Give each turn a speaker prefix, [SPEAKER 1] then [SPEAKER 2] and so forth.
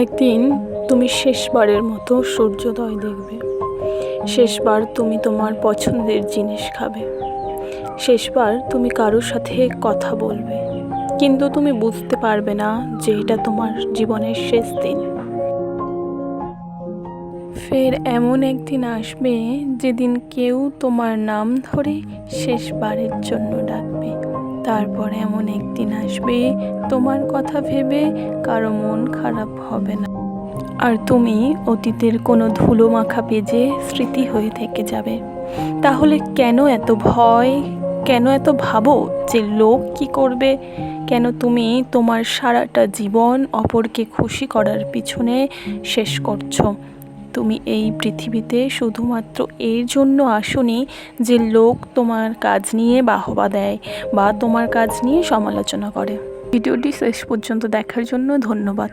[SPEAKER 1] একদিন তুমি শেষবারের মতো সূর্যোদয় দেখবে। শেষবার তুমি তোমার পছন্দের জিনিস খাবে। শেষবার তুমি কারোর সাথে কথা বলবে, কিন্তু তুমি বুঝতে পারবে না যে এটা তোমার জীবনের শেষ দিন। ফের এমন একদিন আসবে যেদিন কেউ তোমার নাম ধরে শেষবারের জন্য ডাকবে। তারপর এমন একদিন আসবে তোমার কথা ভেবে কারো মন খারাপ হবে না, আর তুমি অতীতের কোনো ধুলো মাখা পেজে স্মৃতি হয়ে থেকে যাবে। তাহলে কেন এত ভয়, কেন এত ভাবো যে লোক কি করবে? কেন তুমি তোমার সারাটা জীবন অপরকে খুশি করার পিছনে শেষ করছো? তুমি এই পৃথিবীতে শুধুমাত্র এর জন্য আসোনি যে লোক তোমার কাজ নিয়ে বাহবা দেয় বা তোমার কাজ নিয়ে সমালোচনা করে। ভিডিওটি শেষ পর্যন্ত দেখার জন্য ধন্যবাদ।